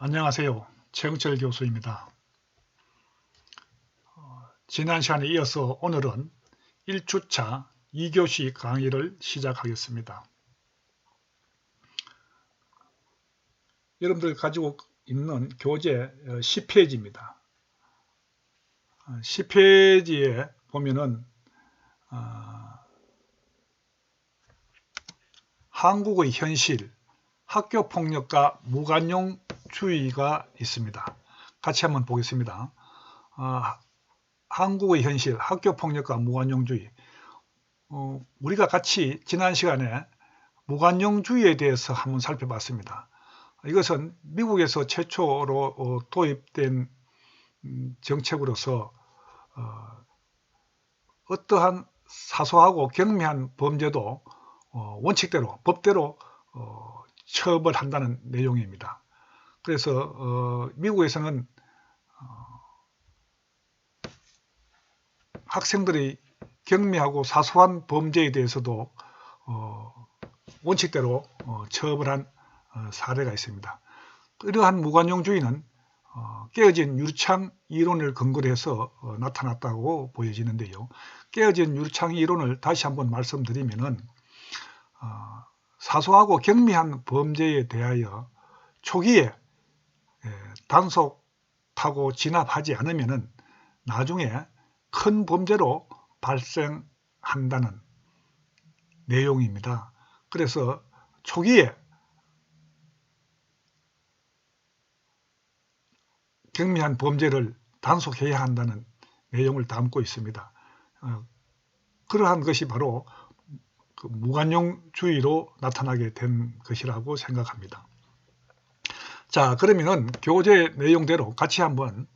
안녕하세요. 최영철 교수입니다. 지난 시간에 이어서 오늘은 1주차 2교시 강의를 시작하겠습니다. 여러분들 가지고 있는 교재 10페이지입니다. 10페이지에 보면은 한국의 현실, 학교폭력과 무관용주의가 있습니다. 같이 한번 보겠습니다. 한국의 현실, 학교폭력과 무관용주의. 우리가 같이 지난 시간에 무관용주의에 대해서 한번 살펴봤습니다. 이것은 미국에서 최초로 도입된 정책으로서 어떠한 사소하고 경미한 범죄도 원칙대로, 법대로 처벌한다는 내용입니다. 그래서 미국에서는 학생들의 경미하고 사소한 범죄에 대해서도 원칙대로 처벌한 사례가 있습니다. 이러한 무관용주의는 깨어진 유리창 이론을 근거로 해서 나타났다고 보여지는데요. 깨어진 유리창 이론을 다시 한번 말씀드리면은 사소하고 경미한 범죄에 대하여 초기에 단속하고 진압하지 않으면은 나중에 큰 범죄로 발생한다는 내용입니다. 그래서 초기에 경미한 범죄를 단속해야 한다는 내용을 담고 있습니다. 그러한 것이 바로 그 무관용주의로 나타나게 된 것이라고 생각합니다. 자, 그러면은 교재 내용대로 같이 한번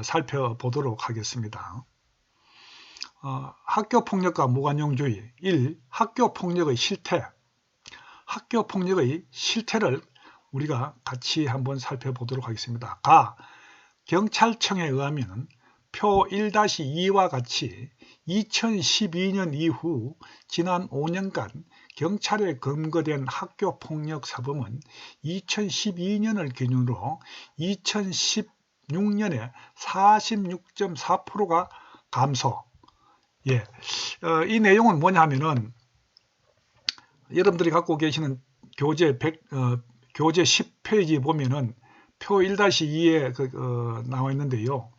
살펴보도록 하겠습니다. 학교폭력과 무관용주의 1. 학교폭력의 실태. 학교폭력의 실태를 우리가 같이 한번 살펴보도록 하겠습니다. 경찰청에 의하면 표 1-2와 같이 2012년 이후 지난 5년간 경찰에 검거된 학교폭력 사범은 2012년을 기준으로 2016년에 46.4%가 감소. 이 내용은 뭐냐 하면은 여러분들이 갖고 계시는 교재 10페이지 보면은 표 1-2에 나와 있는데요.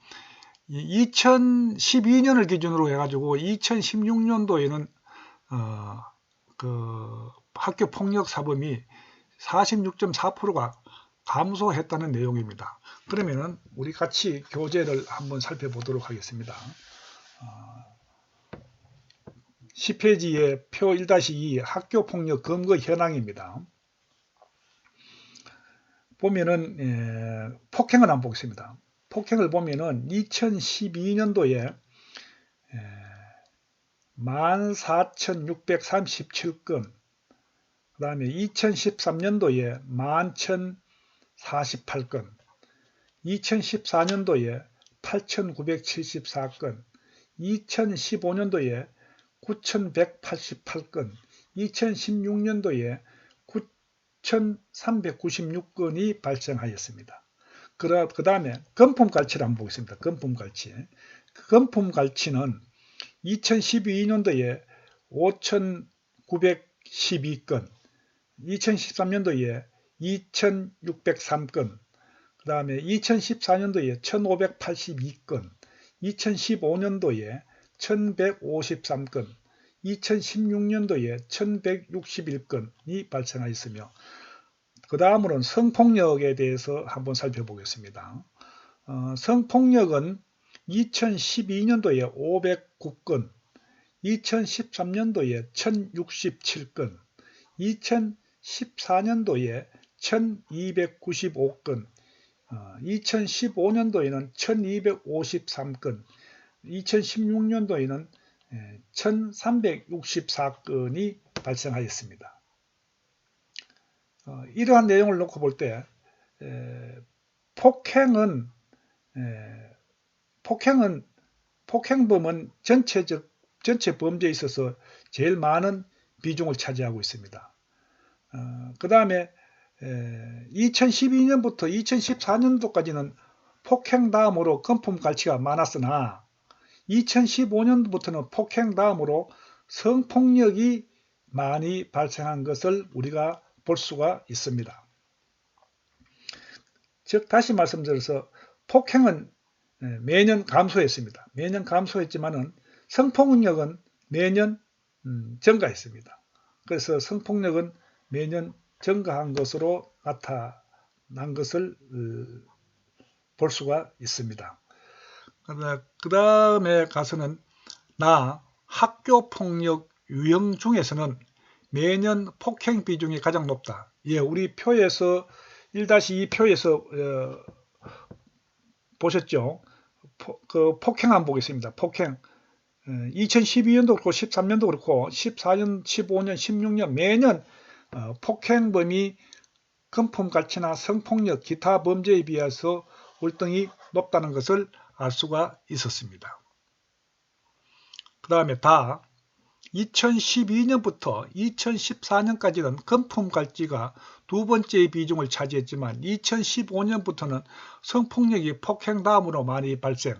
2012년을 기준으로 해가지고 2016년도에는 학교 폭력 사범이 46.4%가 감소했다는 내용입니다. 그러면은 우리 같이 교재를 한번 살펴보도록 하겠습니다. 10페이지의 표 1-2 학교 폭력 검거 현황입니다. 보면은 폭행을 한번 보겠습니다. 폭행을 보면은 2012년도에 14,637건, 그 다음에 2013년도에 11,048건, 2014년도에 8,974건, 2015년도에 9,188건, 2016년도에 9,396건이 발생하였습니다. 그 다음에 건품갈치를 한번 보겠습니다. 건품갈치. 건품갈치는 2012년도에 5,912건, 2013년도에 2,603건, 그 다음에 2014년도에 1,582건, 2015년도에 1,153건, 2016년도에 1,161건이 발생하였으며, 그 다음으로는 성폭력에 대해서 한번 살펴보겠습니다. 성폭력은 2012년도에 509건, 2013년도에 1067건, 2014년도에 1295건, 2015년도에는 1253건, 2016년도에는 1364건이 발생하였습니다. 이러한 내용을 놓고 볼 때 폭행범은 전체 범죄에 있어서 제일 많은 비중을 차지하고 있습니다. 그 다음에 2012년부터 2014년도까지는 폭행 다음으로 금품 갈취가 많았으나 2015년부터는 폭행 다음으로 성폭력이 많이 발생한 것을 우리가 볼 수가 있습니다. 즉 다시 말씀드려서 폭행은 매년 감소했습니다. 매년 감소했지만은 성폭력은 매년 증가했습니다. 그래서 성폭력은 매년 증가한 것으로 나타난 것을 볼 수가 있습니다. 그 다음에 가서는 학교폭력 유형 중에서는 매년 폭행 비중이 가장 높다. 예, 우리 표에서 1-2 표에서 보셨죠? 그 폭행 한번 보겠습니다. 폭행 2012년도 그렇고 13년도 그렇고 14년, 15년, 16년 매년 폭행범이 금품 갈취나 성폭력, 기타 범죄에 비해서 월등히 높다는 것을 알 수가 있었습니다. 그 다음에 2012년부터 2014년까지는 금품 갈취가 두 번째의 비중을 차지했지만 2015년부터는 성폭력이 폭행 다음으로 많이 발생.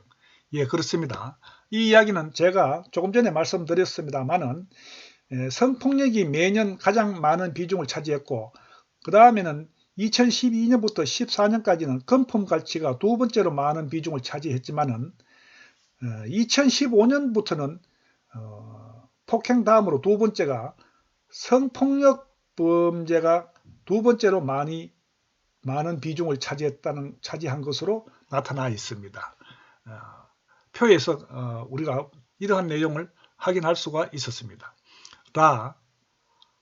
예, 그렇습니다. 이 이야기는 제가 조금 전에 말씀드렸습니다만은 성폭력이 매년 가장 많은 비중을 차지했고 그 다음에는 2012년부터 14년까지는 금품 갈취가 두 번째로 많은 비중을 차지했지만은 2015년부터는 폭행 다음으로 두 번째가 성폭력 범죄가 두 번째로 많은 비중을 차지한 것으로 나타나 있습니다. 표에서 우리가 이러한 내용을 확인할 수가 있었습니다.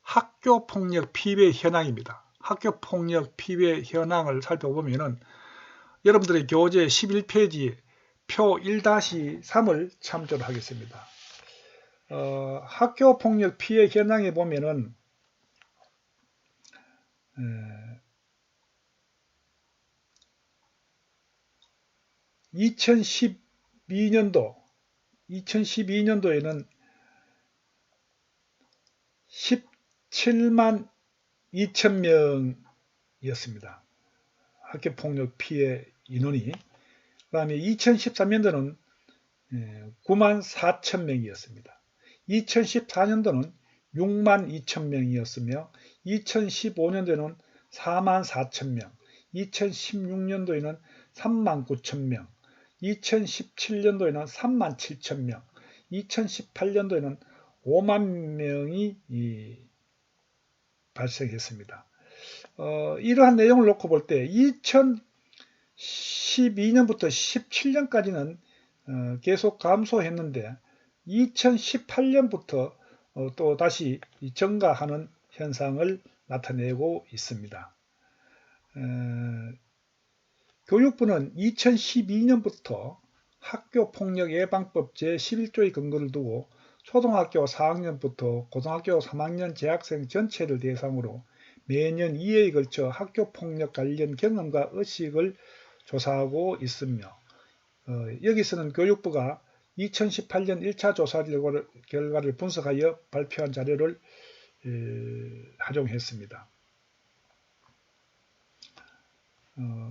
학교폭력 피해 현황입니다. 학교폭력 피해 현황을 살펴보면은 여러분들의 교재 11페이지 표 1-3을 참조를 하겠습니다. 학교폭력 피해 현황에 보면은 2012년도에는 17만 2천 명이었습니다. 학교폭력 피해 인원이. 그 다음에 2013년도는 9만 4천 명이었습니다. 2014년도는 6만 2천 명이었으며 2015년도에는 4만 4천 명, 2016년도에는 3만 9천 명, 2017년도에는 3만 7천 명, 2018년도에는 5만 명이 발생했습니다. 이러한 내용을 놓고 볼 때 2012년부터 17년까지는 계속 감소했는데 2018년부터 또 다시 증가하는 현상을 나타내고 있습니다. 교육부는 2012년부터 학교폭력 예방법 제11조의 근거를 두고 초등학교 4학년부터 고등학교 3학년 재학생 전체를 대상으로 매년 2회에 걸쳐 학교폭력 관련 경험과 의식을 조사하고 있으며 여기서는 교육부가 2018년 1차 조사 결과를 분석하여 발표한 자료를 활용했습니다.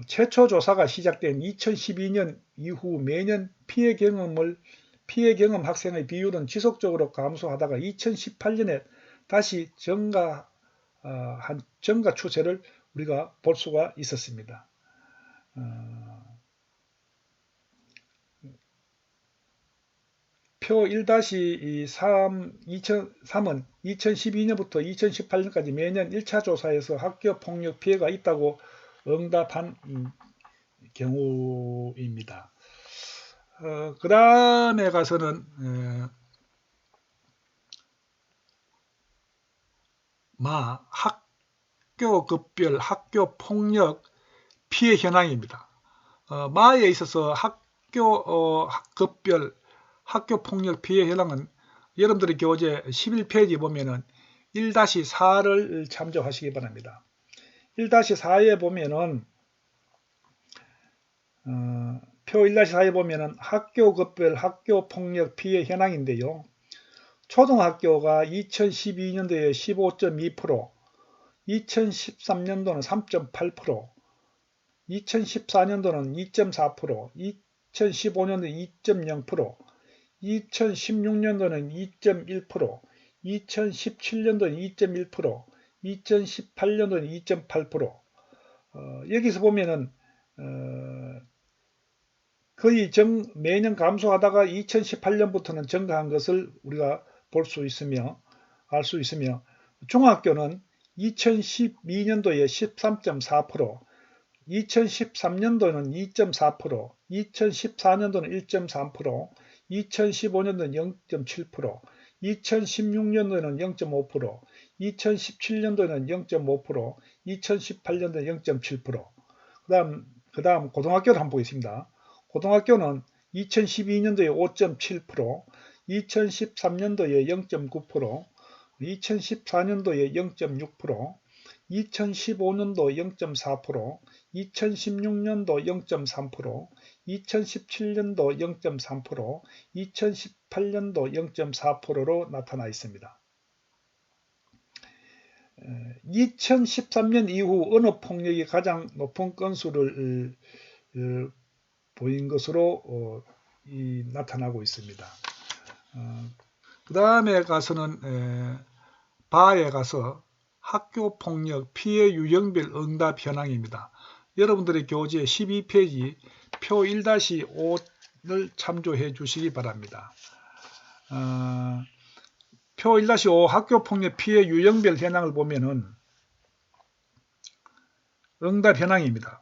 최초 조사가 시작된 2012년 이후 매년 피해 경험 학생의 비율은 지속적으로 감소하다가 2018년에 다시 증가 추세를 우리가 볼 수가 있었습니다. 표 1-3은 2012년부터 2018년까지 매년 1차 조사에서 학교폭력 피해가 있다고 응답한 경우입니다. 그 다음에 가서는 학교급별 학교폭력 피해 현황입니다. 마에 있어서 학교급별 학교폭력 피해 현황은 여러분들의 교재 11페이지 보면은 1-4를 참조하시기 바랍니다. 1-4에 보면은 표 1-4에 보면은 학교급별 학교폭력 피해 현황인데요. 초등학교가 2012년도에 15.2%, 2013년도는 3.8%, 2014년도는 2.4%, 2015년도는 2.0%, 2016년도는 2.1%, 2017년도는 2.1%, 2018년도는 2.8%. 여기서 보면은 거의 매년 감소하다가 2018년부터는 증가한 것을 우리가 볼 수 있으며 알 수 있으며, 중학교는 2012년도에 13.4%, 2013년도는 2.4%, 2014년도는 1.3%, 2015년도는 0.7%, 2016년도에는 0.5%, 2017년도에는 0.5%, 2018년도에는 0.7%. 그 다음 고등학교를 한번 보겠습니다. 고등학교는 2012년도에 5.7%, 2013년도에 0.9%, 2014년도에 0.6%, 2015년도 0.4%, 2016년도 0.3%, 2017년도 0.3%, 2018년도 0.4%로 나타나 있습니다. 2013년 이후 언어폭력이 가장 높은 건수를 보인 것으로 나타나고 있습니다. 그 다음에 가서는 바에 가서 학교폭력 피해 유형별 응답 현황입니다. 여러분들의 교재 12페이지 표 1-5를 참조해 주시기 바랍니다. 표 1-5 학교폭력 피해 유형별 현황을 보면은 응답 현황입니다.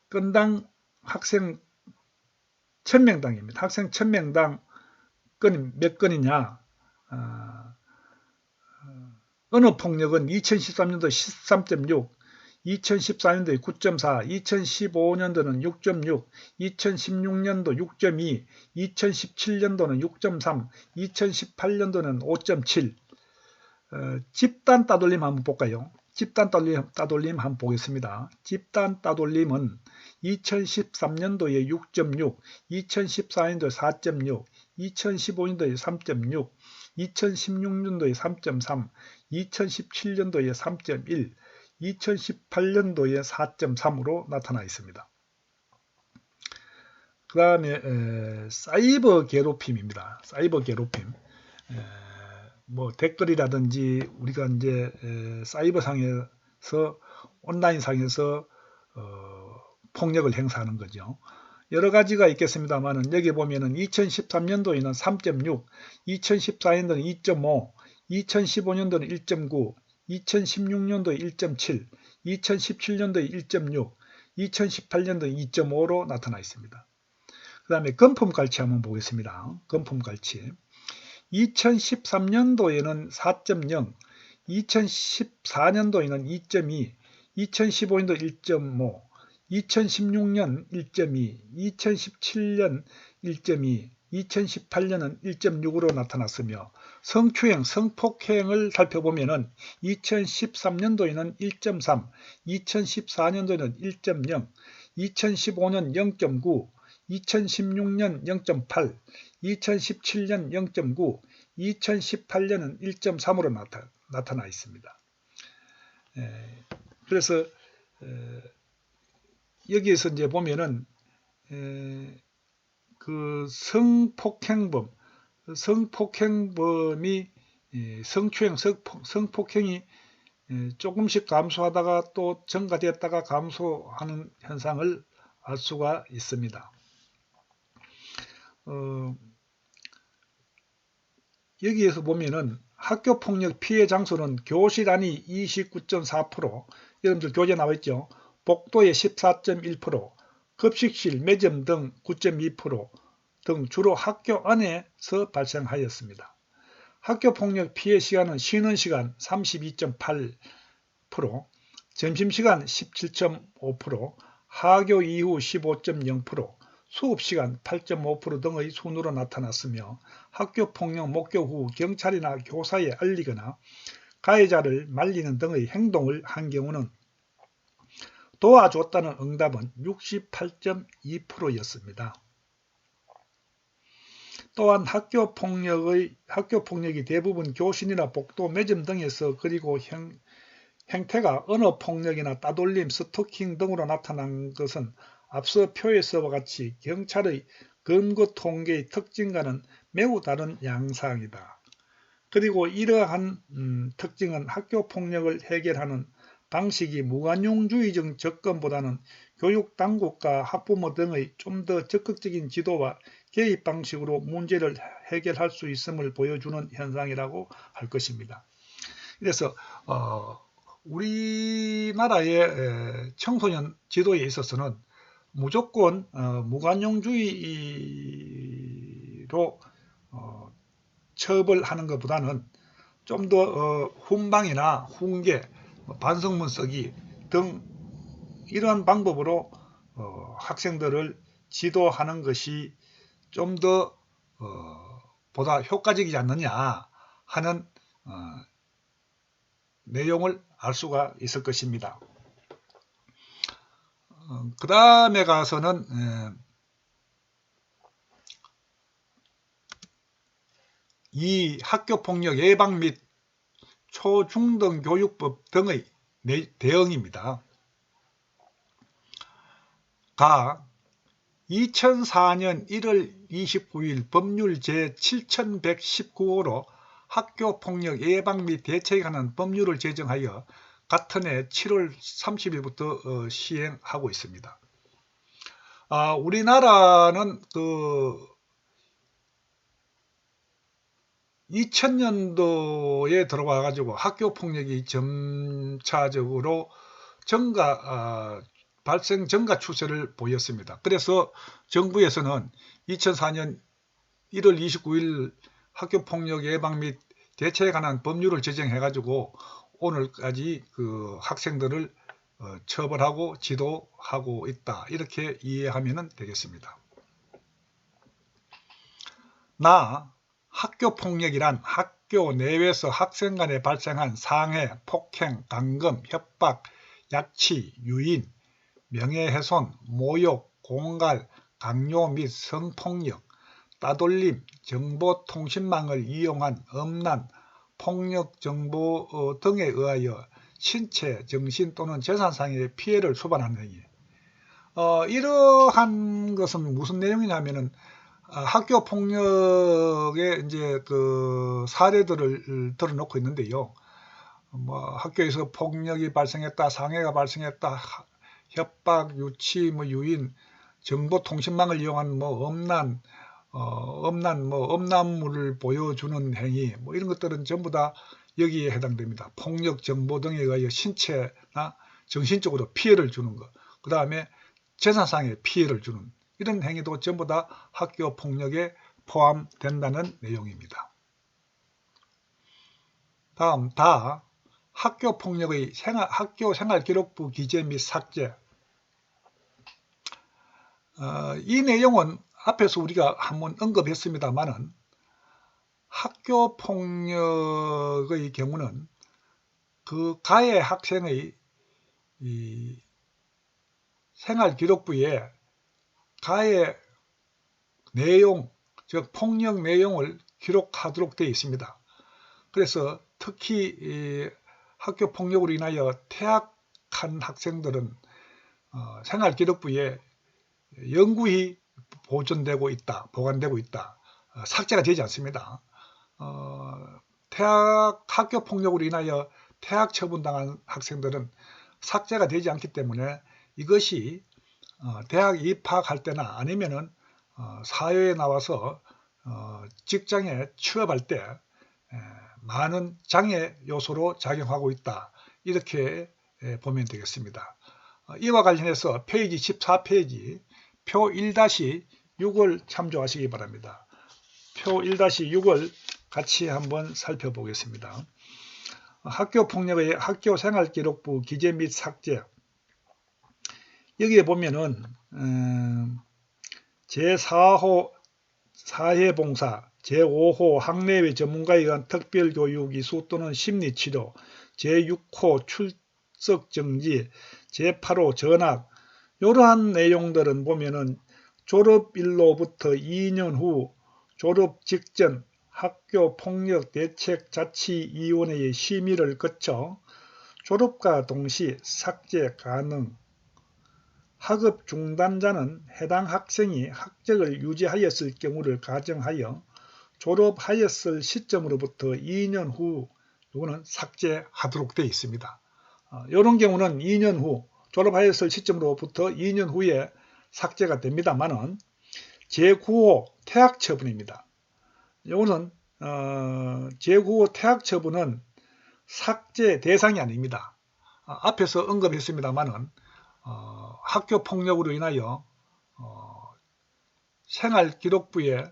건당 학생 1000명당입니다. 학생 1000명당 건이 몇 건이냐? 언어폭력은 2013년도 13.6, 2014년도에 9.4, 2015년도는 6.6, 2016년도 6.2, 2017년도는 6.3, 2018년도는 5.7. 집단 따돌림 한번 볼까요? 집단 따돌림 한번 보겠습니다. 집단 따돌림은 2013년도에 6.6, 2014년도에 4.6, 2015년도에 3.6, 2016년도에 3.3, 2017년도에 3.1, 2018년도에 4.3으로 나타나 있습니다. 그 다음에 사이버 괴롭힘입니다. 사이버 괴롭힘. 뭐 댓글이라든지 우리가 이제 사이버 상에서 온라인 상에서 폭력을 행사하는 거죠. 여러 가지가 있겠습니다만은 여기 보면은 2013년도에는 3.6, 2014년도는 2.5, 2015년도는 1.9, 2016년도에 1.7, 2017년도에 1.6, 2018년도에 2.5로 나타나 있습니다. 그 다음에 건품갈취 한번 보겠습니다. 건품갈취. 2013년도에는 4.0, 2014년도에는 2.2, 2015년도 1.5, 2016년 1.2, 2017년 1.2, 2018년은 1.6으로 나타났으며, 성추행, 성폭행을 살펴보면은 2013년도에는 1.3, 2014년도에는 1.0, 2015년 0.9, 2016년 0.8, 2017년 0.9, 2018년은 1.3으로 나타나 있습니다. 그래서 여기에서 이제 보면은 그 성폭행범이 성추행, 성폭행이 조금씩 감소하다가 또 증가되었다가 감소하는 현상을 알 수가 있습니다. 여기에서 보면은 학교폭력 피해 장소는 교실 안이 29.4%, 여러분들 교재 나와있죠. 복도에 14.1%, 급식실, 매점 등 9.2% 등 주로 학교 안에서 발생하였습니다. 학교폭력 피해 시간은 쉬는 시간 32.8%, 점심시간 17.5%, 하교 이후 15.0%, 수업시간 8.5% 등의 순으로 나타났으며, 학교폭력 목격 후 경찰이나 교사에 알리거나 가해자를 말리는 등의 행동을 한 경우는 도와줬다는 응답은 68.2%였습니다. 또한 학교 폭력이 대부분 교신이나 복도, 매점 등에서 그리고 행태가 언어폭력이나 따돌림, 스토킹 등으로 나타난 것은 앞서 표에서와 같이 경찰의 검거 통계의 특징과는 매우 다른 양상이다. 그리고 이러한 특징은 학교 폭력을 해결하는 방식이 무관용주의적 접근보다는 교육당국과 학부모 등의 좀 더 적극적인 지도와 개입 방식으로 문제를 해결할 수 있음을 보여주는 현상이라고 할 것입니다. 그래서 우리나라의 청소년 지도에 있어서는 무조건 무관용주의로 처벌하는 것보다는 좀 더 훈방이나 훈계, 반성문 쓰기 등 이러한 방법으로 학생들을 지도하는 것이 좀 더 보다 효과적이지 않느냐 하는 내용을 알 수가 있을 것입니다. 그 다음에 가서는 이 학교폭력 예방 및 초중등 교육법 등의 대응입니다. 2004년 1월 29일 법률 제7119호로 학교폭력 예방 및 대책에 관한 법률을 제정하여 같은 해 7월 30일부터 시행하고 있습니다. 우리나라는 2000년도에 들어와 가지고 학교 폭력이 점차적으로 발생 증가 추세를 보였습니다. 그래서 정부에서는 2004년 1월 29일 학교 폭력 예방 및 대책에 관한 법률을 제정해 가지고 오늘까지 학생들을 처벌하고 지도하고 있다. 이렇게 이해하면 되겠습니다. 학교폭력이란 학교 내외에서 학생 간에 발생한 상해, 폭행, 감금, 협박, 약치, 유인, 명예훼손, 모욕, 공갈, 강요 및 성폭력, 따돌림, 정보통신망을 이용한 음란, 폭력정보 등에 의하여 신체, 정신 또는 재산상의 피해를 수반하는 행위. 이러한 것은 무슨 내용이냐면은 학교 폭력의 이제 사례들을 들어놓고 있는데요. 학교에서 폭력이 발생했다, 상해가 발생했다, 협박, 유치, 유인, 정보통신망을 이용한 음란물을 보여주는 행위, 이런 것들은 전부 다 여기에 해당됩니다. 폭력, 정보 등에 의하여 신체나 정신적으로 피해를 주는 것, 그 다음에 재산상의 피해를 주는 이런 행위도 전부 다 학교 폭력에 포함된다는 내용입니다. 다음 학교 폭력의 학교 생활기록부 기재 및 삭제. 이 내용은 앞에서 우리가 한번 언급했습니다만은 학교 폭력의 경우는 가해 학생의 생활기록부에 가해 내용, 즉 폭력 내용을 기록하도록 되어 있습니다. 그래서 특히 학교 폭력으로 인하여 퇴학한 학생들은 생활기록부에 영구히 보관되고 있다. 삭제가 되지 않습니다. 학교 폭력으로 인하여 퇴학 처분당한 학생들은 삭제가 되지 않기 때문에 이것이 대학 입학할 때나 아니면은 사회에 나와서 직장에 취업할 때 많은 장애 요소로 작용하고 있다. 이렇게 보면 되겠습니다. 이와 관련해서 페이지 14페이지 표 1-6을 참조하시기 바랍니다. 표 1-6을 같이 한번 살펴보겠습니다. 학교 폭력의 학교 생활기록부 기재 및 삭제. 여기에 보면은 제4호 사회봉사, 제5호 학내외 전문가에 의한 특별교육 이수 또는 심리치료, 제6호 출석정지, 제8호 전학, 이러한 내용들은 보면은 졸업일로부터 2년 후 졸업 직전 학교폭력대책자치위원회의 심의를 거쳐 졸업과 동시 삭제 가능. 학업 중단자는 해당 학생이 학적을 유지하였을 경우를 가정하여 졸업하였을 시점으로부터 2년 후 이거는 삭제하도록 되어 있습니다. 이런 경우는 2년 후 졸업하였을 시점으로부터 2년 후에 삭제가 됩니다만은 제9호 퇴학 처분입니다. 이거는 제9호 퇴학 처분은 삭제 대상이 아닙니다. 앞에서 언급했습니다만은 학교 폭력으로 인하여 생활기록부에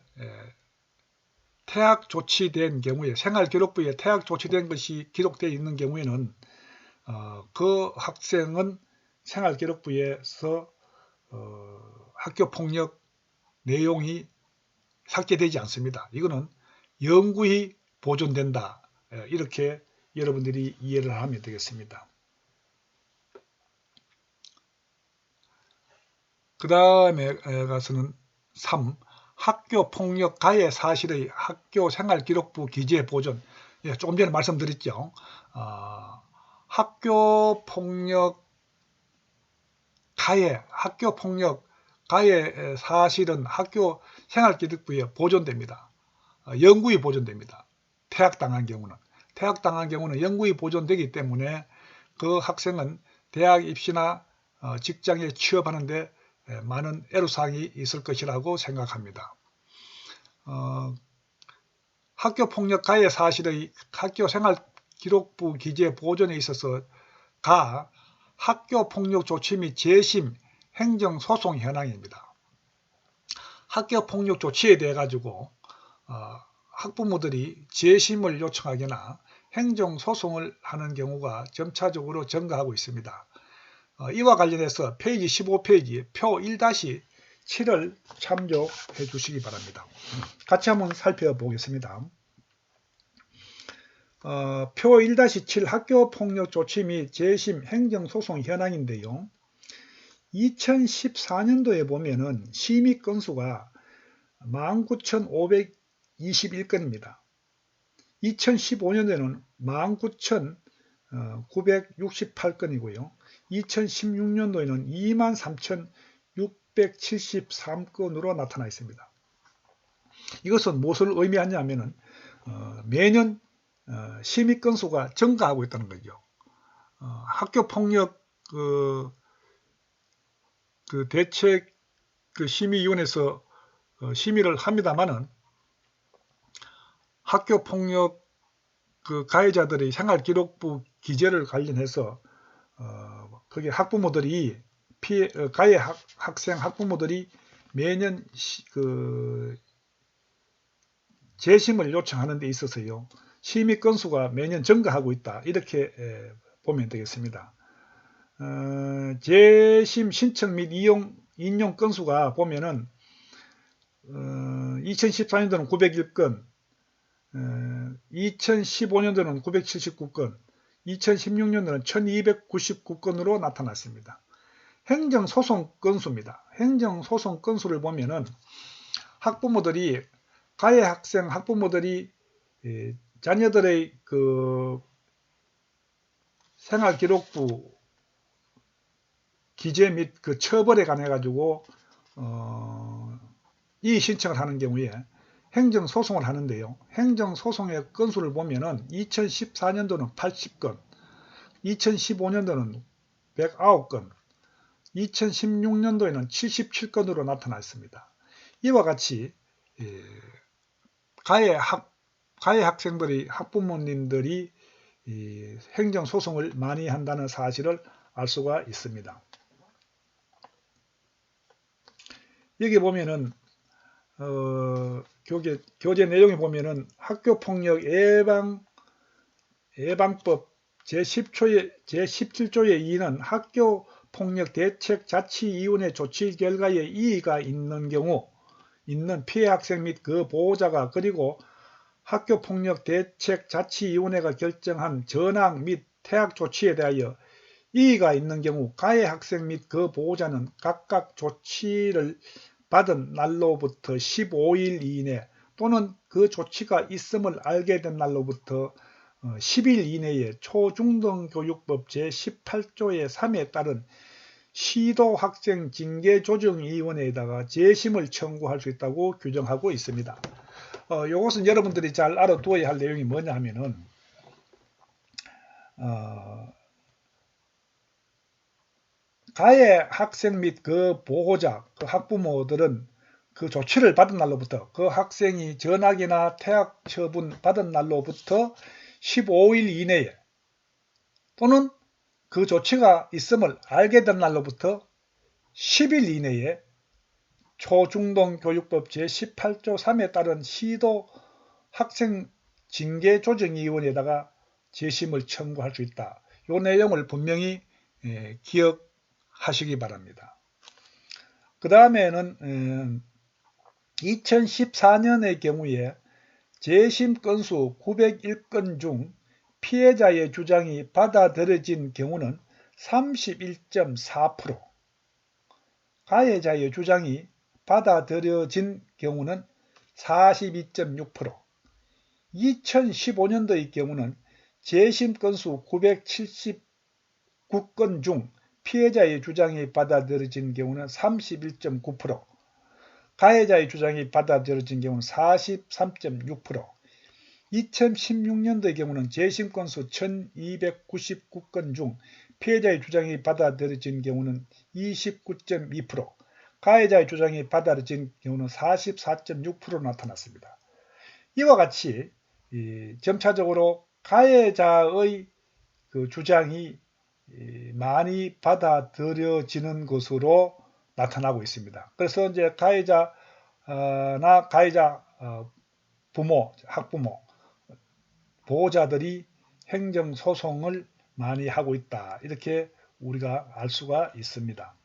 퇴학 조치된 경우에 생활기록부에 퇴학 조치된 것이 기록되어 있는 경우에는 그 학생은 생활기록부에서 학교폭력 내용이 삭제되지 않습니다. 이거는 영구히 보존된다. 이렇게 여러분들이 이해를 하면 되겠습니다. 그 다음에 가서는 3. 학교폭력 가해 사실의 학교생활기록부 기재 보존. 조금 전에 말씀드렸죠. 학교폭력 가해 사실은 학교생활기록부에 보존됩니다. 영구히 보존됩니다. 퇴학당한 경우는 영구히 보존되기 때문에 그 학생은 대학 입시나 직장에 취업하는데 많은 애로사항이 있을 것이라고 생각합니다. 학교폭력 가해 사실의 학교생활기록부 기재 보존에 있어서 학교폭력 조치 및 재심 행정소송 현황입니다. 학교폭력 조치에 대해 가지고 학부모들이 재심을 요청하거나 행정소송을 하는 경우가 점차적으로 증가하고 있습니다. 이와 관련해서 페이지 15페이지 표 1-7을 참조해 주시기 바랍니다. 같이 한번 살펴보겠습니다. 표 1-7 학교폭력 조치 및 재심 행정소송 현황인데요. 2014년도에 보면은 심의 건수가 19,521건입니다. 2015년도에는 19,968건이고요. 2016년도에는 23,673건으로 나타나 있습니다. 이것은 무엇을 의미하냐면은 매년 심의 건수가 증가하고 있다는 거죠. 학교폭력 대책 심의위원회에서 심의를 합니다만은 학교폭력 가해자들의 생활기록부 기재를 관련해서 그게 학부모들이 가해 학생 학부모들이 매년 재심을 요청하는 데 있어서요 심의 건수가 매년 증가하고 있다 이렇게 보면 되겠습니다. 재심 신청 및 인용 건수가 보면은 2014년도는 901건, 2015년도는 979건, 2016년도는 1299건으로 나타났습니다. 행정소송 건수입니다. 행정소송 건수를 보면은 가해 학생 학부모들이 자녀들의 생활기록부 기재 및 처벌에 관해 가지고 이의 신청을 하는 경우에 행정소송을 하는데요. 행정소송의 건수를 보면은 2014년도는 80건, 2015년도는 109건, 2016년도에는 77건으로 나타났습니다. 이와 같이 가해 학생들이 학부모님들이 행정소송을 많이 한다는 사실을 알 수가 있습니다. 여기 보면은 교재 내용에 보면은 학교폭력 예방법 제17조의 2는 학교폭력대책자치위원회 조치 결과에 이의가 있는 경우 있는 피해 학생 및 그 보호자가 그리고 학교폭력대책자치위원회가 결정한 전학 및 퇴학 조치에 대하여 이의가 있는 경우 가해 학생 및 그 보호자는 각각 조치를 받은 날로부터 15일 이내 또는 그 조치가 있음을 알게 된 날로부터 10일 이내에 초중등교육법 제18조의 3에 따른 시도학생징계조정위원회에다가 재심을 청구할 수 있다고 규정하고 있습니다. 이것은 여러분들이 잘 알아두어야 할 내용이 뭐냐 하면은 가해 학생 및 그 보호자, 그 학부모들은 그 조치를 받은 날로부터, 그 학생이 전학이나 퇴학 처분 받은 날로부터 15일 이내에 또는 그 조치가 있음을 알게 된 날로부터 10일 이내에 초중등교육법 제18조 3에 따른 시도 학생 징계조정위원회에다가 재심을 청구할 수 있다. 이 내용을 분명히 기억하시기 바랍니다. 그 다음에는 2014년의 경우에 재심 건수 901건 중 피해자의 주장이 받아들여진 경우는 31.4%, 가해자의 주장이 받아들여진 경우는 42.6%, 2015년도의 경우는 재심 건수 979건 중 피해자의 주장이 받아들여진 경우는 31.9%, 가해자의 주장이 받아들여진 경우는 43.6%, 2016년도의 경우는 재심 건수 1299건 중 피해자의 주장이 받아들여진 경우는 29.2%, 가해자의 주장이 받아들여진 경우는 44.6% 나타났습니다. 이와 같이 점차적으로 가해자의 그 주장이 많이 받아들여지는 것으로 나타나고 있습니다. 그래서 이제 가해자나 가해자 부모, 학부모, 보호자들이 행정소송을 많이 하고 있다. 이렇게 우리가 알 수가 있습니다.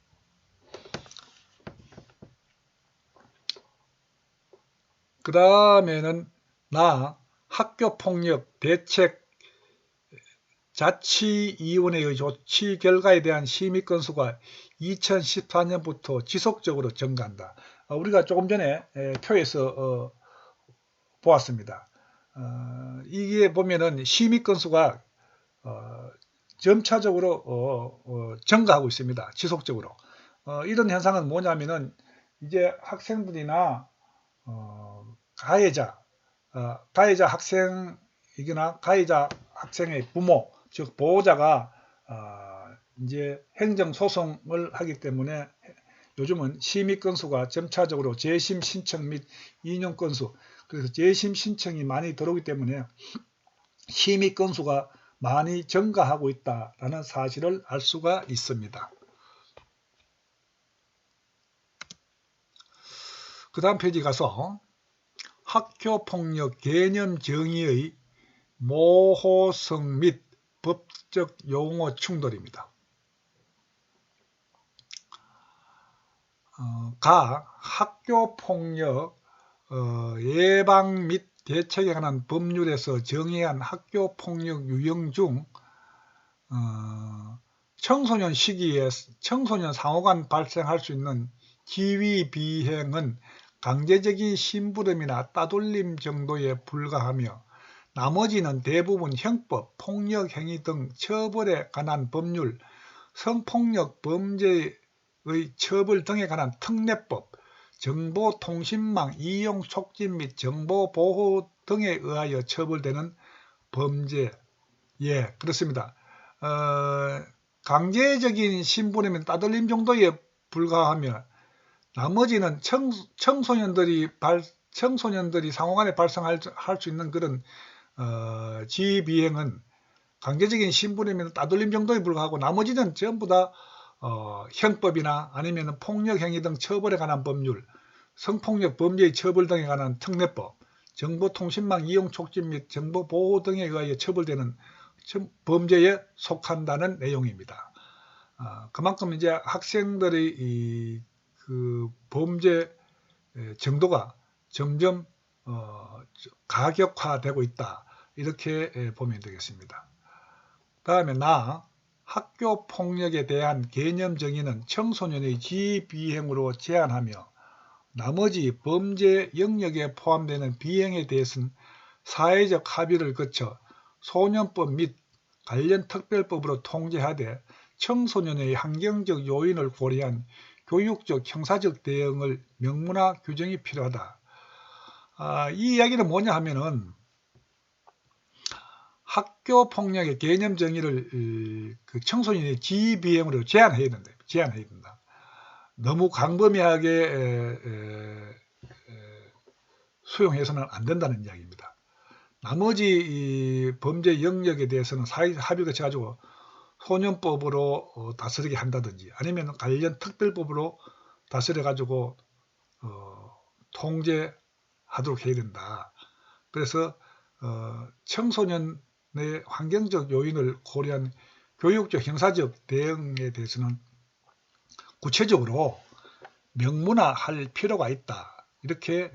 그 다음에는 학교폭력 대책 자치위원회의 조치 결과에 대한 심의 건수가 2014년부터 지속적으로 증가한다. 우리가 조금 전에 표에서 보았습니다. 이게 보면은 심의 건수가 점차적으로 증가하고 있습니다. 지속적으로. 이런 현상은 뭐냐면은 이제 학생들이나 가해자 학생이거나 가해자 학생의 부모, 즉 보호자가 이제 행정소송을 하기 때문에 요즘은 심의 건수가 점차적으로 재심 신청 및 인용 건수, 그래서 재심 신청이 많이 들어오기 때문에 심의 건수가 많이 증가하고 있다는 사실을 알 수가 있습니다. 그 다음 페이지 가서 학교폭력 개념 정의의 모호성 및 법적 용어 충돌입니다. 학교폭력 예방 및 대책에 관한 법률에서 정의한 학교폭력 유형 중 청소년 시기에 청소년 상호 간 발생할 수 있는 기위 비행은 강제적인 심부름이나 따돌림 정도에 불과하며 나머지는 대부분 형법, 폭력행위 등 처벌에 관한 법률, 성폭력 범죄의 처벌 등에 관한 특례법, 정보통신망 이용 촉진 및 정보보호 등에 의하여 처벌되는 범죄. 그렇습니다. 강제적인 심부름이나 따돌림 정도에 불과하며 나머지는 청소년들이 상호간에 발생할 수 있는 그런 지휘비행은 강제적인 심부름이나 따돌림 정도에 불과하고 나머지는 전부 다 형법이나 아니면 폭력행위 등 처벌에 관한 법률, 성폭력 범죄의 처벌 등에 관한 특례법, 정보통신망 이용 촉진 및 정보보호 등에 의하여 처벌되는 범죄에 속한다는 내용입니다. 그만큼 이제 학생들의 그 범죄 정도가 점점 가격화되고 있다. 이렇게 보면 되겠습니다. 다음에 학교폭력에 대한 개념 정의는 청소년의 지휘비행으로 제한하며 나머지 범죄 영역에 포함되는 비행에 대해서는 사회적 합의를 거쳐 소년법 및 관련 특별법으로 통제하되 청소년의 환경적 요인을 고려한 교육적 형사적 대응을 명문화 규정이 필요하다. 이 이야기는 뭐냐 하면은 학교 폭력의 개념 정의를 그 청소년의 지휘 비행으로 제한해야 된다. 너무 광범위하게 수용해서는 안 된다는 이야기입니다. 나머지 이 범죄 영역에 대해서는 사회 합의가 돼가지고 소년법으로 다스리게 한다든지 아니면 관련 특별법으로 다스려가지고 통제하도록 해야 된다. 그래서 청소년의 환경적 요인을 고려한 교육적 형사적 대응에 대해서는 구체적으로 명문화할 필요가 있다. 이렇게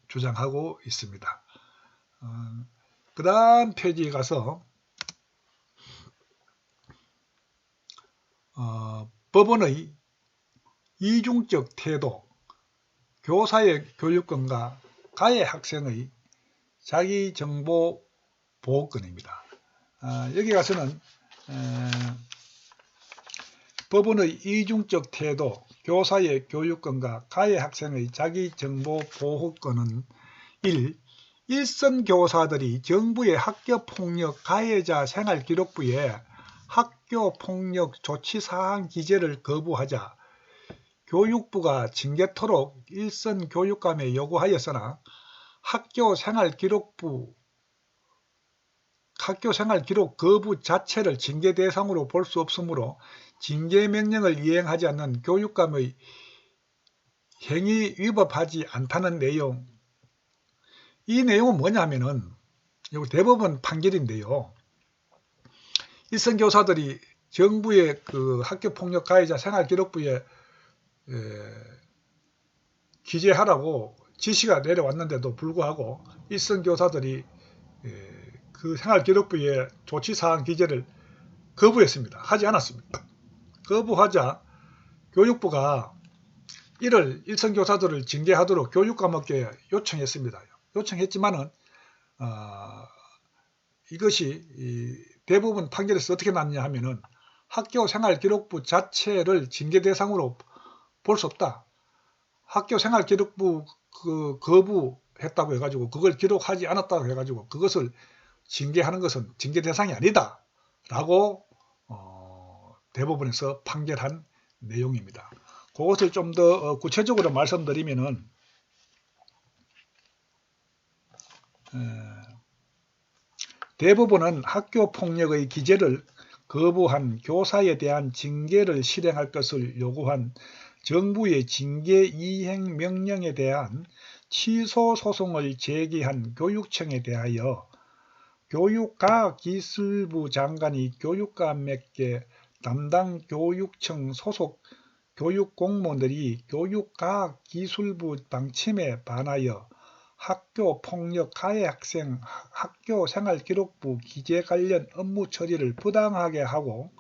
주장하고 있습니다. 그 다음 페이지에 가서 법원의 이중적 태도, 교사의 교육권과 가해 학생의 자기정보 보호권입니다. 여기 가서는 법원의 이중적 태도, 교사의 교육권과 가해 학생의 자기정보 보호권은 1. 일선 교사들이 정부의 학교폭력 가해자 생활기록부에 학교폭력 조치사항 기재를 거부하자 교육부가 징계토록 일선 교육감에 요구하였으나 학교생활기록 거부 자체를 징계 대상으로 볼 수 없으므로 징계명령을 이행하지 않는 교육감의 행위 위법하지 않다는 내용. 이 내용은 뭐냐 하면은 대법원 판결인데요. 일선 교사들이 정부의 그 학교폭력 가해자 생활기록부에 기재하라고 지시가 내려왔는데도 불구하고 일선 교사들이 그 생활기록부에 조치사항 기재를 거부했습니다. 하지 않았습니다. 거부하자 교육부가 이를 일선 교사들을 징계하도록 교육감에게 요청했습니다. 요청했지만은 이것이 대부분 판결에서 어떻게 났냐 하면은 학교생활기록부 자체를 징계 대상으로 볼 수 없다. 학교생활기록부 거부했다고 해가지고 그걸 기록하지 않았다고 해가지고 그것을 징계하는 것은 징계 대상이 아니다 라고 대법원에서 판결한 내용입니다. 그것을 좀 더 구체적으로 말씀드리면은 대법원은 학교폭력의 기재를 거부한 교사에 대한 징계를 실행할 것을 요구한 정부의 징계 이행 명령에 대한 취소 소송을 제기한 교육청에 대하여 교육과학기술부 장관이 교육감에게 담당 교육청 소속 교육공무원들이 교육과학기술부 방침에 반하여 학교폭력 가해 학생 학교생활기록부 기재 관련 업무 처리를 부당하게 하고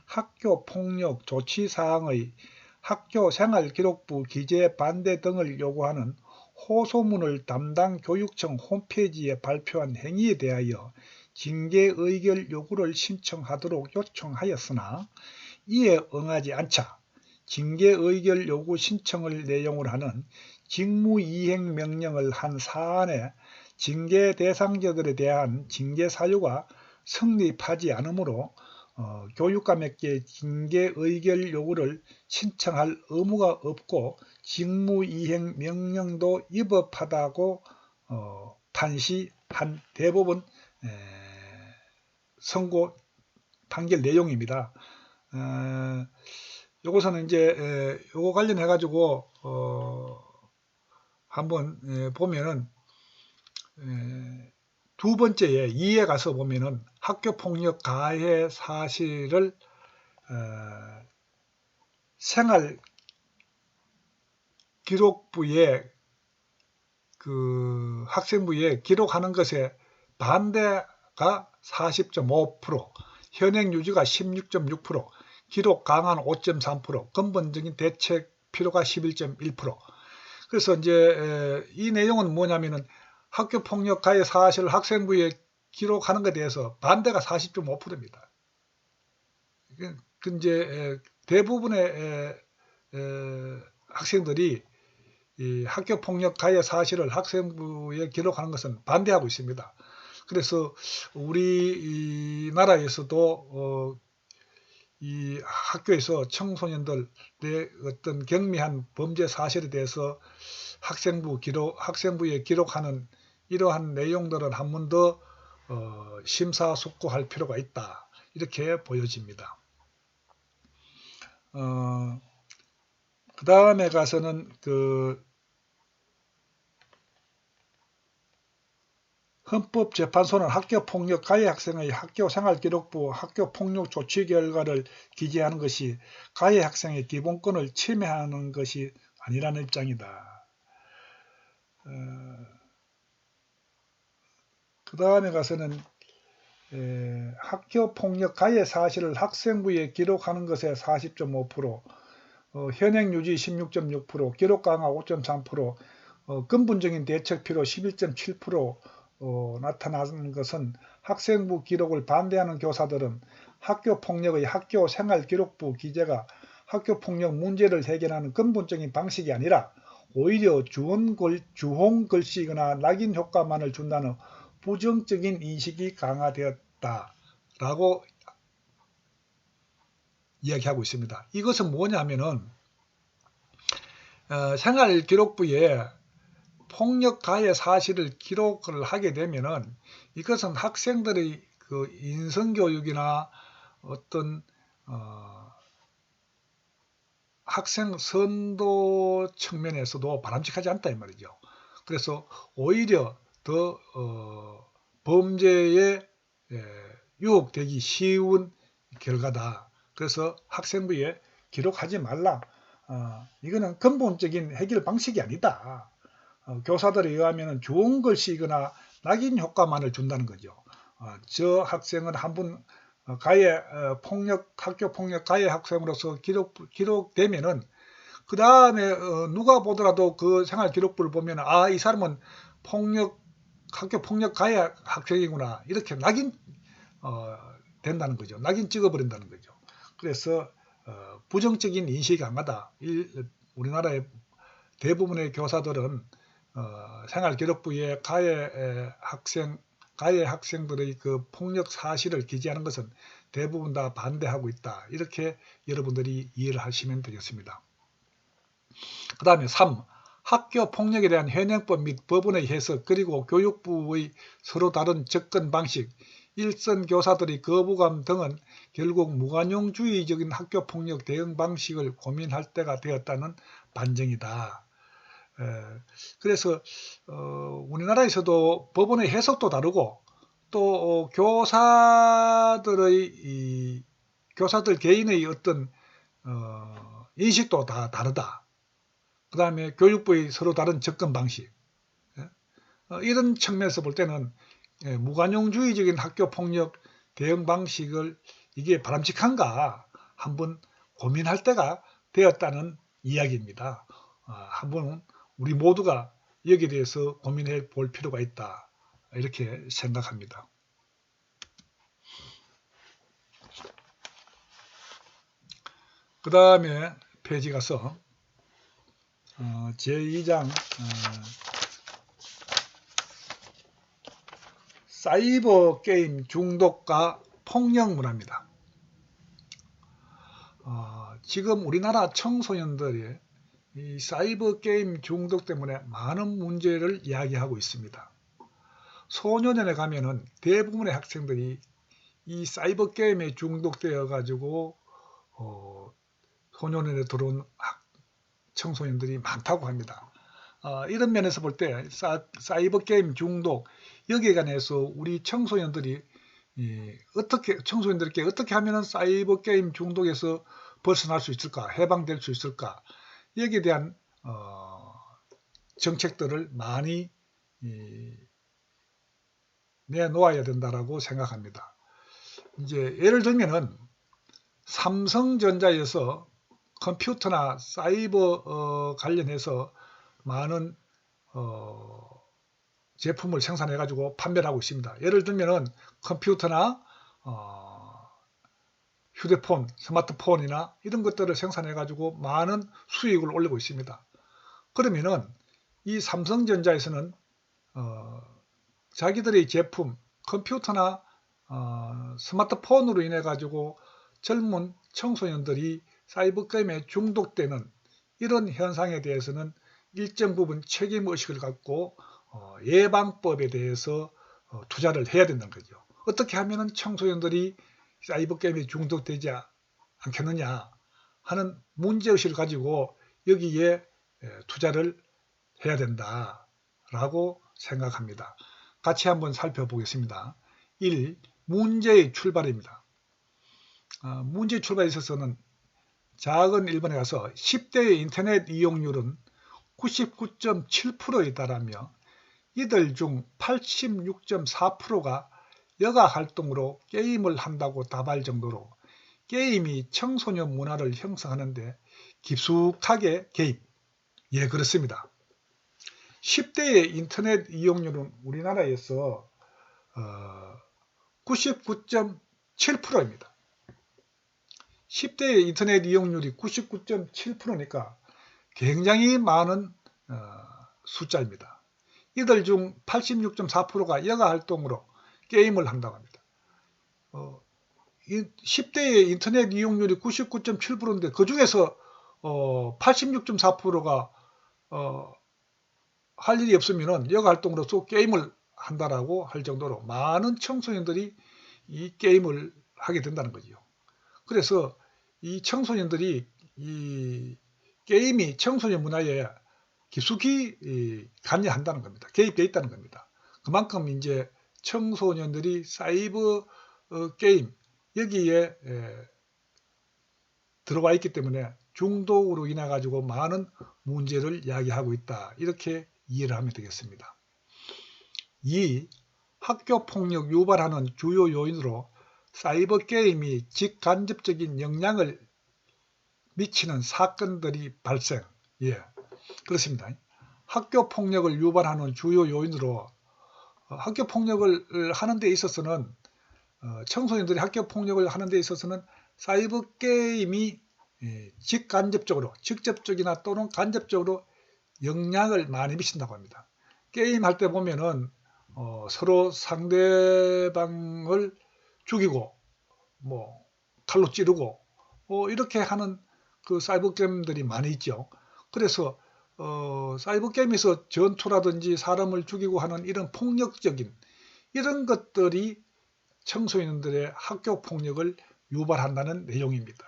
학교폭력 조치사항의 학교생활기록부 기재 반대 등을 요구하는 호소문을 담당 교육청 홈페이지에 발표한 행위에 대하여 징계 의결 요구를 신청하도록 요청하였으나 이에 응하지 않자 징계 의결 요구 신청을 내용으로 하는 직무이행 명령을 한 사안에 징계 대상자들에 대한 징계 사유가 성립하지 않으므로 교육감에게 징계 의결 요구를 신청할 의무가 없고 직무이행 명령도 위법하다고 판시한 대법원 선고 판결 내용입니다. 요것은 이제 요거 관련해 가지고 한번 보면은 두 번째에 2에 가서 보면은 학교폭력 가해 사실을 생활기록부에 그 학생부에 기록하는 것에 반대가 40.5%, 현행 유지가 16.6%, 기록 강한 5.3%, 근본적인 대책 필요가 11.1%. 그래서 이제 이 내용은 뭐냐면은 학교 폭력 가해 사실을 학생부에 기록하는 것에 대해서 반대가 40.5%입니다. 그 이제 대부분의 학생들이 이 학교 폭력 가해 사실을 학생부에 기록하는 것은 반대하고 있습니다. 그래서 우리나라에서도 이 학교에서 청소년들의 어떤 경미한 범죄 사실에 대해서 학생부에 기록하는 이러한 내용들은 한 번 더 심사숙고할 필요가 있다. 이렇게 보여집니다. 그 다음에 가서는 헌법재판소는 학교폭력 가해 학생의 학교생활기록부 학교폭력 조치 결과를 기재하는 것이 가해 학생의 기본권을 침해하는 것이 아니라는 입장이다. 그 다음에 가서는 학교폭력 가해 사실을 학생부에 기록하는 것에 40.5%, 현행 유지 16.6%, 기록 강화 5.3%, 근본적인 대책 필요 11.7% 나타나는 것은 학생부 기록을 반대하는 교사들은 학교폭력의 학교생활기록부 기재가 학교폭력 문제를 해결하는 근본적인 방식이 아니라 오히려 주홍 글씨거나 낙인 효과만을 준다는 부정적인 인식이 강화되었다라고 이야기하고 있습니다. 이것은 뭐냐면은 생활기록부에 폭력 가해 사실을 기록을 하게 되면은 이것은 학생들의 그 인성교육이나 어떤 학생 선도 측면에서도 바람직하지 않다 이 말이죠. 그래서 오히려 더 범죄에 유혹되기 쉬운 결과다. 그래서 학생부에 기록하지 말라. 이거는 근본적인 해결 방식이 아니다. 교사들에 의하면 좋은 글씨거나 낙인 효과만을 준다는 거죠. 저 학생은 한번 학교 폭력 가해 학생으로서 기록되면은 그 다음에 누가 보더라도 그 생활기록부를 보면 이 사람은 학교 폭력 가해 학생이구나 이렇게 낙인 된다는 거죠. 낙인 찍어버린다는 거죠. 그래서 부정적인 인식이 강하다. 우리나라의 대부분의 교사들은 생활기록부에 가해 학생들의 그 폭력 사실을 기재하는 것은 대부분 다 반대하고 있다. 이렇게 여러분들이 이해를 하시면 되겠습니다. 그 다음에 3. 학교 폭력에 대한 현행법 및 법원의 해석 그리고 교육부의 서로 다른 접근 방식, 일선 교사들의 거부감 등은 결국 무관용주의적인 학교 폭력 대응 방식을 고민할 때가 되었다는 반증이다. 그래서 우리나라에서도 법원의 해석도 다르고 또 교사들 개인의 어떤 인식도 다 다르다. 그 다음에 교육부의 서로 다른 접근 방식, 이런 측면에서 볼 때는 무관용주의적인 학교폭력 대응 방식을 이게 바람직한가 한번 고민할 때가 되었다는 이야기입니다. 한번 우리 모두가 여기에 대해서 고민해 볼 필요가 있다 이렇게 생각합니다. 그 다음에 페이지 가서 제2장 사이버 게임 중독과 폭력 문화입니다. 지금 우리나라 청소년들이 이 사이버 게임 중독 때문에 많은 문제를 이야기하고 있습니다. 소년원에 가면은 대부분의 학생들이 이 사이버 게임에 중독되어 가지고 소년원에 들어온 청소년들이 많다고 합니다. 이런 면에서 볼 때 사이버 게임 중독 여기에 관해서 우리 청소년들이 청소년들께 어떻게 하면 사이버 게임 중독에서 벗어날 수 있을까, 해방될 수 있을까, 여기에 대한 정책들을 많이 내놓아야 된다라고 생각합니다. 이제 예를 들면은 삼성전자에서 컴퓨터나 사이버 관련해서 많은 제품을 생산해 가지고 판매를 하고 있습니다. 예를 들면은 컴퓨터나 휴대폰, 스마트폰이나 이런 것들을 생산해 가지고 많은 수익을 올리고 있습니다. 그러면은 이 삼성전자에서는 자기들의 제품, 컴퓨터나 스마트폰으로 인해 가지고 젊은 청소년들이 사이버 게임에 중독되는 이런 현상에 대해서는 일정 부분 책임의식을 갖고 예방법에 대해서 투자를 해야 된다는 거죠. 어떻게 하면 청소년들이 사이버 게임에 중독되지 않겠느냐 하는 문제의식을 가지고 여기에 투자를 해야 된다라고 생각합니다. 같이 한번 살펴보겠습니다. 1. 문제의 출발입니다. 문제의 출발에 있어서는 작은 1번에 가서 10대의 인터넷 이용률은 99.7%에 달하며 이들 중 86.4%가 여가 활동으로 게임을 한다고 답할 정도로 게임이 청소년 문화를 형성하는데 깊숙하게 개입. 예, 그렇습니다. 10대의 인터넷 이용률은 우리나라에서 99.7%입니다. 10대의 인터넷 이용률이 99.7%니까 굉장히 많은 숫자입니다. 이들 중 86.4%가 여가 활동으로 게임을 한다고 합니다. 10대의 인터넷 이용률이 99.7%인데 그 중에서 86.4%가 할 일이 없으면 여가 활동으로서 게임을 한다라고 할 정도로 많은 청소년들이 이 게임을 하게 된다는 거죠. 그래서 이 청소년들이 이 게임이 청소년 문화에 깊숙이 관여한다는 겁니다. 개입되어 있다는 겁니다. 그만큼 이제 청소년들이 사이버 게임 여기에 들어와 있기 때문에 중독으로 인해 가지고 많은 문제를 야기하고 있다. 이렇게 이해를 하면 되겠습니다. 2. 학교폭력 유발하는 주요 요인으로 사이버 게임이 직간접적인 영향을 미치는 사건들이 발생. 예, 그렇습니다. 학교폭력을 유발하는 주요 요인으로 학교폭력을 하는 데 있어서는 청소년들이 학교폭력을 하는 데 있어서는 사이버 게임이 직간접적으로 직접적이나 또는 간접적으로 영향을 많이 미친다고 합니다. 게임할 때 보면은 서로 상대방을 죽이고 뭐 칼로 찌르고 이렇게 하는 그 사이버 게임들이 많이 있죠. 그래서 사이버 게임에서 전투라든지 사람을 죽이고 하는 이런 폭력적인 이런 것들이 청소년들의 학교 폭력을 유발한다는 내용입니다.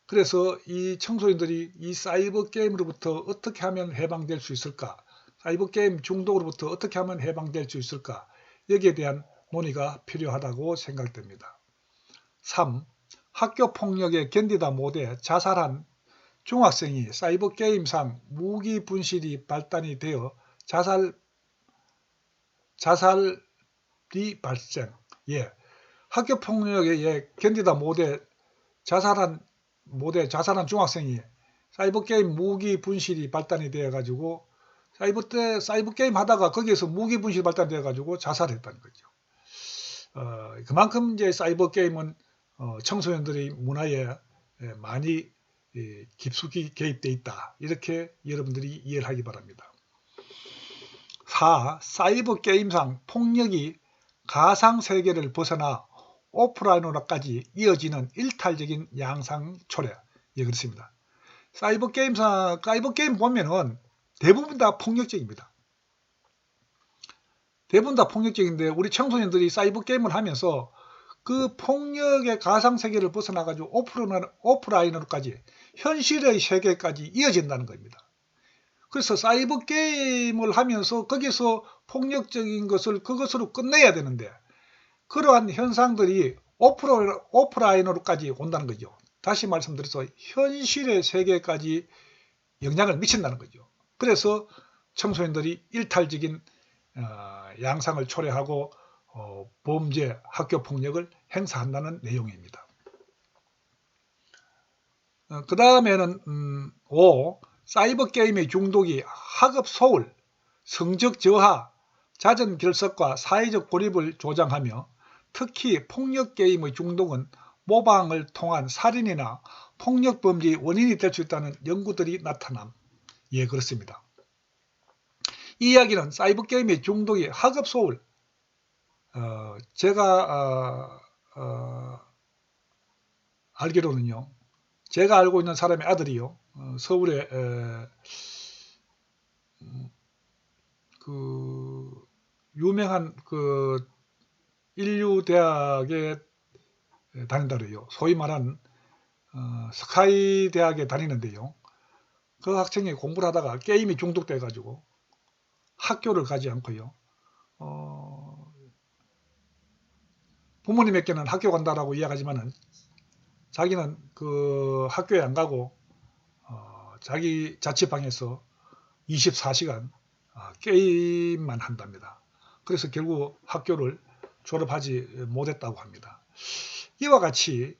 그래서 이 청소년들이 이 사이버 게임으로부터 어떻게 하면 해방될 수 있을까? 사이버 게임 중독으로부터 어떻게 하면 해방될 수 있을까? 여기에 대한 논의가 필요하다고 생각됩니다. 3. 학교 폭력에 견디다 못해 자살한 중학생이 사이버 게임상 무기 분실이 발단이 되어 자살이 발생. 예. 학교 폭력에 견디다 못해 자살한 중학생이 사이버 게임 무기 분실이 발단이 되어 가지고 사이버 게임 하다가 거기에서 무기 분실이 발단되어 가지고 자살했다는 거죠. 그만큼 이제 사이버 게임은 청소년들의 문화에 많이 깊숙이 개입되어 있다. 이렇게 여러분들이 이해를 하기 바랍니다. 4. 사이버 게임상 폭력이 가상세계를 벗어나 오프라인으로까지 이어지는 일탈적인 양상 초래. 예, 그렇습니다. 사이버 게임 보면은 대부분 다 폭력적입니다. 대부분 다 폭력적인데 우리 청소년들이 사이버 게임을 하면서 그 폭력의 가상세계를 벗어나가지고 오프라인으로까지 현실의 세계까지 이어진다는 겁니다. 그래서 사이버 게임을 하면서 거기서 폭력적인 것을 그것으로 끝내야 되는데 그러한 현상들이 오프라인으로까지 온다는 거죠. 다시 말씀드려서 현실의 세계까지 영향을 미친다는 거죠. 그래서 청소년들이 일탈적인 양상을 초래하고 범죄, 학교폭력을 행사한다는 내용입니다. 그 다음에는 5. 사이버 게임의 중독이 학업 소홀, 성적 저하, 잦은 결석과 사회적 고립을 조장하며 특히 폭력 게임의 중독은 모방을 통한 살인이나 폭력 범죄의 원인이 될 수 있다는 연구들이 나타남. 예, 그렇습니다. 이 이야기는 사이버 게임의 중독이 학업 소홀, 제가 알기로는요. 제가 알고 있는 사람의 아들이요. 서울에 그 유명한 그 인류 대학에 다닌다 그래요. 소위 말하는 스카이 대학에 다니는데요. 그 학생이 공부를 하다가 게임이 중독돼 가지고 학교를 가지 않고요. 부모님에게는 학교 간다라고 이야기하지만은 자기는 그 학교에 안 가고 자기 자취방에서 24시간 게임만 한답니다. 그래서 결국 학교를 졸업하지 못했다고 합니다. 이와 같이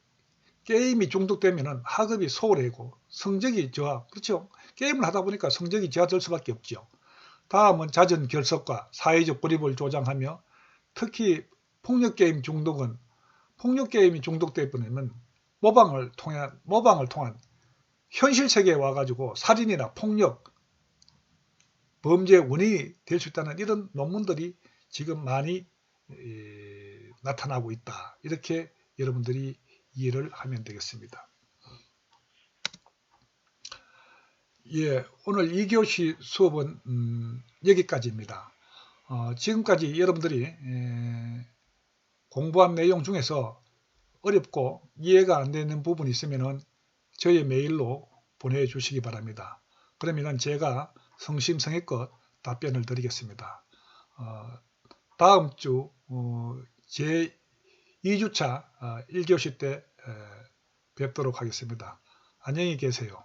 게임이 중독되면 학업이 소홀해지고 성적이 저하, 그렇죠? 게임을 하다 보니까 성적이 저하될 수밖에 없죠. 다음은 잦은 결석과 사회적 고립을 조장하며 특히 폭력게임 중독은 폭력게임이 중독되면 모방을 통한 현실 세계에 와가지고 살인이나 폭력, 범죄의 원인이 될 수 있다는 이런 논문들이 지금 많이 나타나고 있다. 이렇게 여러분들이 이해를 하면 되겠습니다. 예, 오늘 2교시 수업은 여기까지입니다. 지금까지 여러분들이 공부한 내용 중에서 어렵고 이해가 안 되는 부분이 있으면 저희 메일로 보내주시기 바랍니다. 그러면 제가 성심성의껏 답변을 드리겠습니다. 다음 주 제 2주차 1교시 때 뵙도록 하겠습니다. 안녕히 계세요.